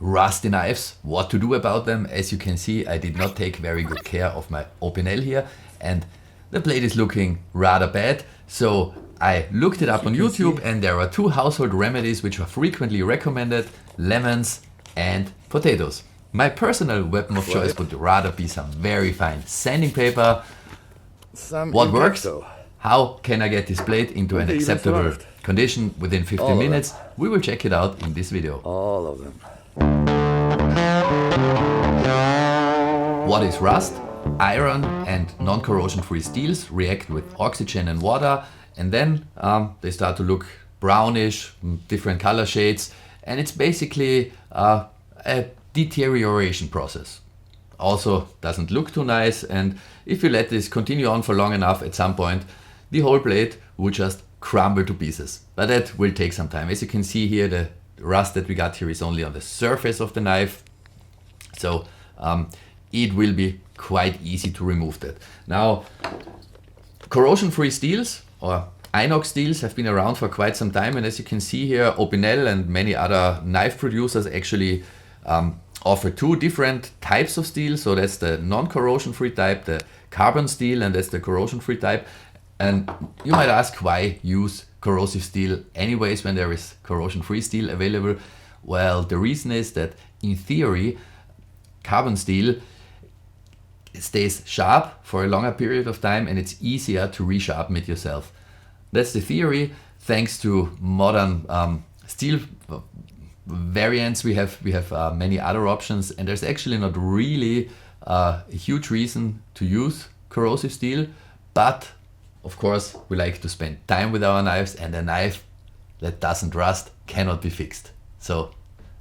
rusty knives, what to do about them. As you can see, I did not take very good care of my Opinel here, and the blade is looking rather bad. So I looked it up on YouTube, and there are 2 household remedies which are frequently recommended: lemons and potatoes. My personal weapon of choice would rather be some very fine sanding paper. What works? How can I get this blade into an acceptable condition within 15 minutes? We will check it out in this video. All of them. What is rust? Iron and non-corrosion free steels react with oxygen and water, and then they start to look brownish, different color shades, and it's basically a deterioration process. Also doesn't look too nice, and if you let this continue on for long enough, at some point the whole blade would just crumble to pieces. But that will take some time. As you can see here, the rust that we got here is only on the surface of the knife, so it will be quite easy to remove that. Now, corrosion-free steels or inox steels have been around for quite some time, and as you can see here, Opinel and many other knife producers actually offer 2 different types of steel. So that's the non-corrosion free type, the carbon steel, and that's the corrosion free type. And you might ask, why use corrosive steel anyways when there is corrosion free steel available? Well, the reason is that in theory, carbon steel stays sharp for a longer period of time, and it's easier to resharpen it yourself. That's the theory. Thanks to modern steel variants, we have many other options, and there's actually not really a huge reason to use corrosive steel, but of course we like to spend time with our knives, and a knife that doesn't rust cannot be fixed. So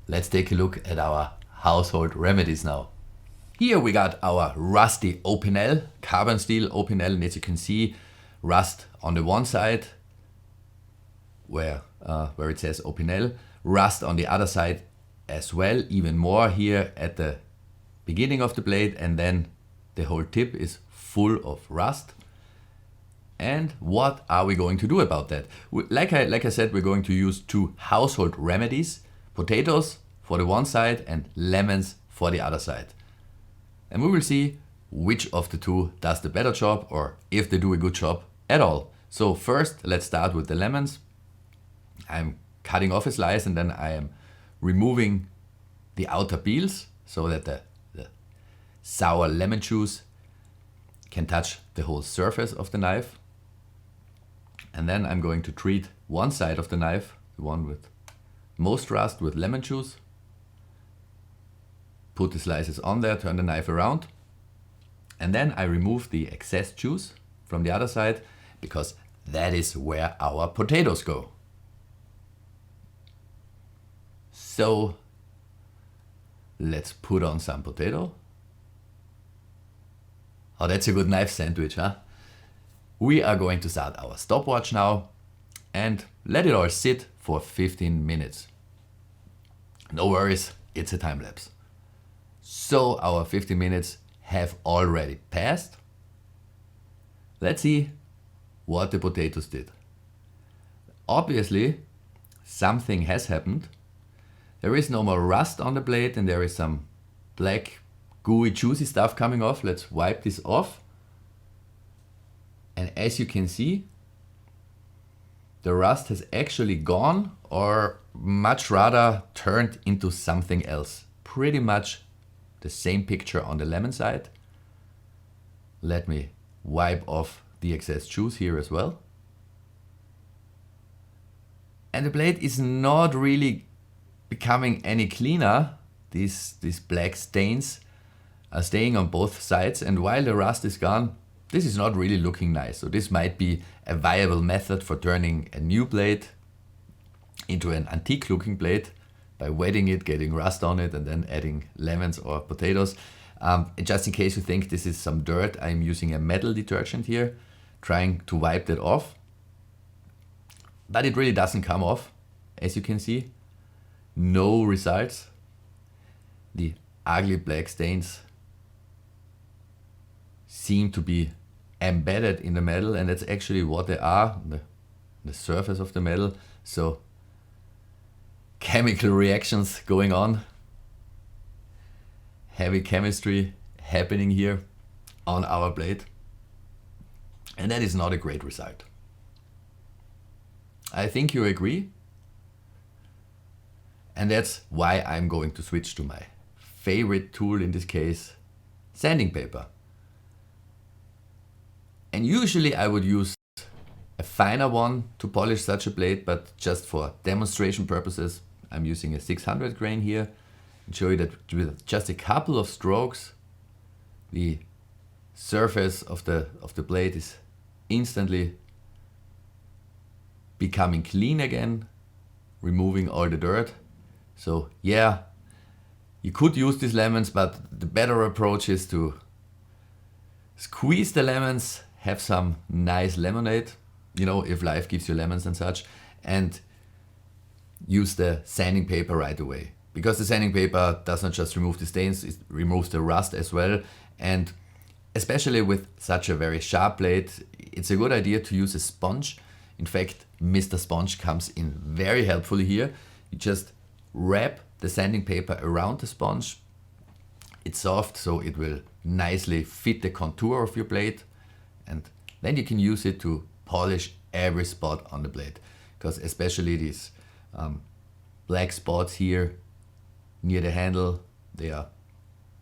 let's take a look at our household remedies now. Here we got our rusty Opinel, carbon steel Opinel, and as you can see, rust on the one side where it says Opinel, rust on the other side as well, even more here at the beginning of the blade, and then the whole tip is full of rust. And what are we going to do about that? Like I said, we're going to use 2 household remedies: potatoes for the one side and lemons for the other side. And we will see which of the 2 does the better job, or if they do a good job at all. So first, let's start with the lemons. I'm cutting off a slice, and then I am removing the outer peels so that the sour lemon juice can touch the whole surface of the knife. And then I'm going to treat one side of the knife, the one with most rust, with lemon juice. Put the slices on there, turn the knife around, and then I remove the excess juice from the other side, because that is where our potatoes go. So let's put on some potato. Oh, that's a good knife sandwich, huh? We are going to start our stopwatch now and let it all sit for 15 minutes. No worries, it's a time lapse. So our 15 minutes have already passed. Let's see what the potatoes did. Obviously, something has happened. There is no more rust on the blade, and there is some black, gooey, juicy stuff coming off. Let's wipe this off. And as you can see, the rust has actually gone, or much rather turned into something else. Pretty much the same picture on the lemon side. Let me wipe off the excess juice here as well. And the blade is not really becoming any cleaner. These black stains are staying on both sides, and while the rust is gone, this is not really looking nice. So this might be a viable method for turning a new blade into an antique looking blade by wetting it, getting rust on it, and then adding lemons or potatoes. Just in case you think this is some dirt, I'm using a metal detergent here, trying to wipe that off. But it really doesn't come off, as you can see. No results. The ugly black stains seem to be embedded in the metal, and that's actually what they are, the surface of the metal. So chemical reactions going on heavy chemistry happening here on our blade, and that is not a great result. I think you agree, and that's why I'm going to switch to my favorite tool in this case, sanding paper. And usually I would use a finer one to polish such a blade, but just for demonstration purposes, I'm using a 600 grain here and show you that with just a couple of strokes, the surface of the blade is instantly becoming clean again, removing all the dirt. So yeah, you could use these lemons, but the better approach is to squeeze the lemons, have some nice lemonade, you know, if life gives you lemons and such, and use the sanding paper right away. Because the sanding paper does not just remove the stains, it removes the rust as well. And especially with such a very sharp blade, it's a good idea to use a sponge. In fact, Mr. Sponge comes in very helpfully here. You just wrap the sanding paper around the sponge. It's soft, so it will nicely fit the contour of your blade, and then you can use it to polish every spot on the blade, because especially these black spots here near the handle, they are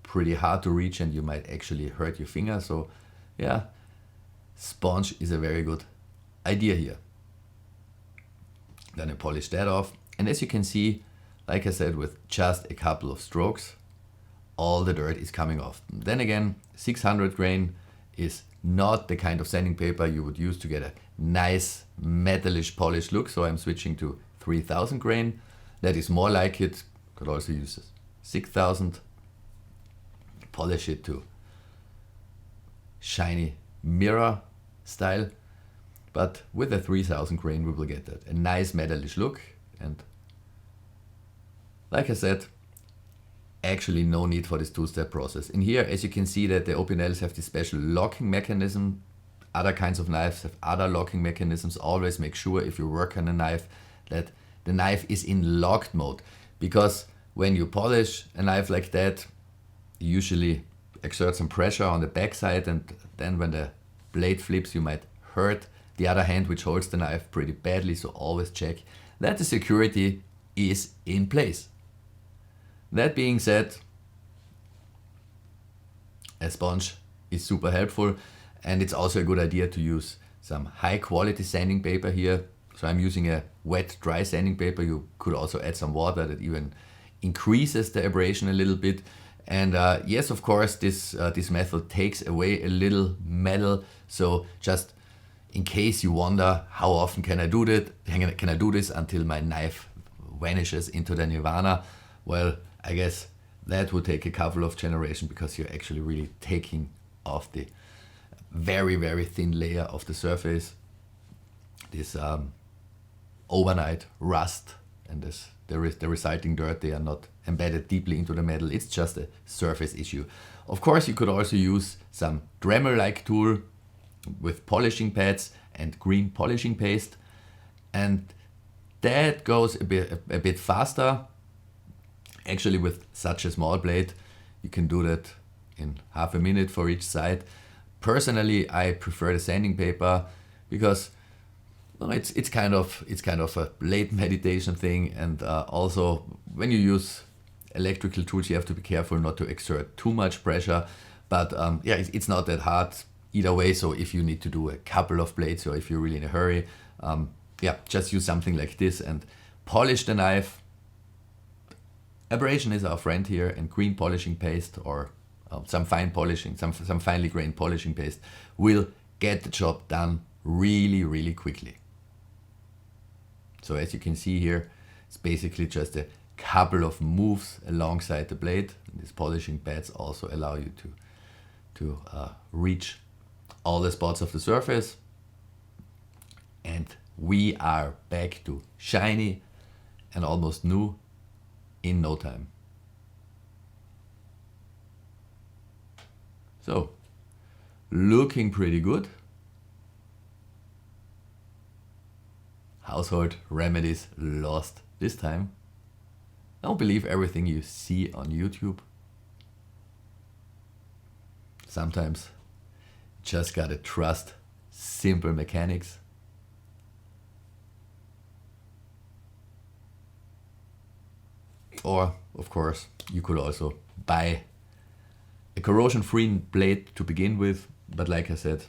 pretty hard to reach and you might actually hurt your finger. So yeah, sponge is a very good idea here. Then I polish that off, and as you can see, like I said, with just a couple of strokes, all the dirt is coming off. Then again, 600 grain is not the kind of sanding paper you would use to get a nice metalish polished look, so I'm switching to 3000 grain. That is more like it. Could also use 6000. Polish it to shiny mirror style, but with a 3000 grain we will get that, a nice metalish look. And like I said, actually no need for this two-step process. In here, as you can see, that the Opinels have this special locking mechanism. Other kinds of knives have other locking mechanisms. Always make sure if you work on a knife that the knife is in locked mode, because when you polish a knife like that, you usually exert some pressure on the backside, and then when the blade flips, you might hurt the other hand which holds the knife pretty badly. So always check that the security is in place. That being said, a sponge is super helpful, and it's also a good idea to use some high quality sanding paper here. So I'm using a wet dry sanding paper. You could also add some water that even increases the abrasion a little bit. And yes, of course, this method takes away a little metal. So just in case you wonder how often can I do that, can I do this until my knife vanishes into the nirvana? Well, I guess that would take a couple of generations, because you're actually really taking off the very, very thin layer of the surface, this overnight rust and the resulting dirt. They are not embedded deeply into the metal. It's just a surface issue. Of course, you could also use some Dremel-like tool with polishing pads and green polishing paste, and that goes a bit faster. Actually, with such a small blade, you can do that in half a minute for each side. Personally, I prefer the sanding paper because, well, it's kind of a blade meditation thing, and also when you use electrical tools, you have to be careful not to exert too much pressure. But yeah, it's not that hard either way. So if you need to do a couple of blades, or if you're really in a hurry, yeah, just use something like this and polish the knife. Abrasion is our friend here, and green polishing paste or some fine polishing, some finely grained polishing paste will get the job done really, really quickly. So as you can see here, it's basically just a couple of moves alongside the blade. These polishing pads also allow you to reach all the spots of the surface. And we are back to shiny and almost new in no time. So, looking pretty good. Household remedies lost this time. Don't believe everything you see on YouTube. sometimes just gotta trust simple mechanics. Or, of course, you could also buy a corrosion-free blade to begin with, but like I said,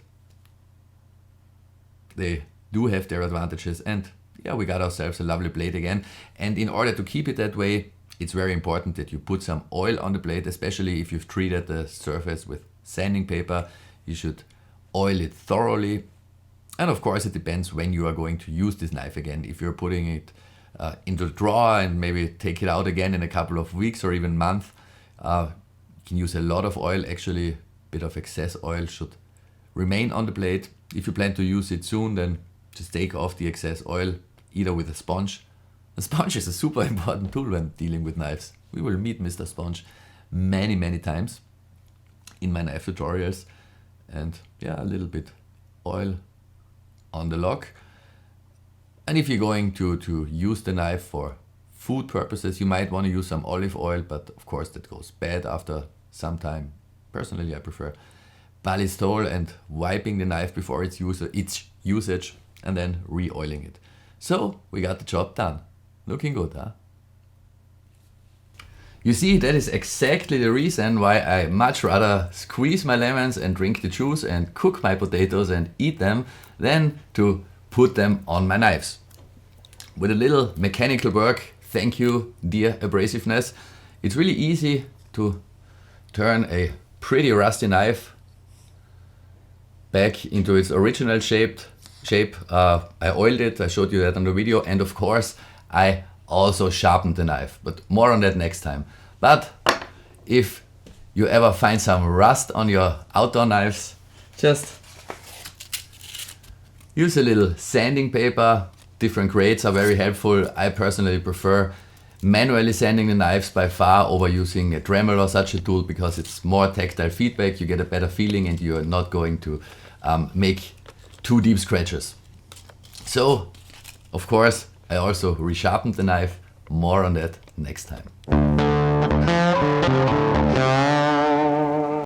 they do have their advantages, and yeah, we got ourselves a lovely blade again. And in order to keep it that way, it's very important that you put some oil on the blade, especially if you've treated the surface with sanding paper. You should oil it thoroughly. And of course, it depends when you are going to use this knife again. If you're putting it into the drawer and maybe take it out again in a couple of weeks or even month, you can use a lot of oil. Actually, a bit of excess oil should remain on the blade. If you plan to use it soon, then just take off the excess oil, either with a sponge. A sponge is a super important tool when dealing with knives. We will meet Mr. Sponge many times in my knife tutorials. And yeah, a little bit oil on the lock. And if you're going to use the knife for food purposes, you might want to use some olive oil, but of course that goes bad after some time. Personally, I prefer balistol and wiping the knife before its usage and then re-oiling it. So we got the job done. Looking good, huh? You see, that is exactly the reason why I much rather squeeze my lemons and drink the juice and cook my potatoes and eat them than to put them on my knives. With a little mechanical work, thank you, dear abrasiveness, it's really easy to turn a pretty rusty knife back into its original shape. I oiled it, I showed you that on the video, and of course I also sharpened the knife, but more on that next time. But if you ever find some rust on your outdoor knives, just use a little sanding paper. Different grades are very helpful. I personally prefer manually sanding the knives by far over using a Dremel or such a tool, because it's more tactile feedback, you get a better feeling, and you're not going to make too deep scratches. So, of course, I also resharpened the knife. More on that next time.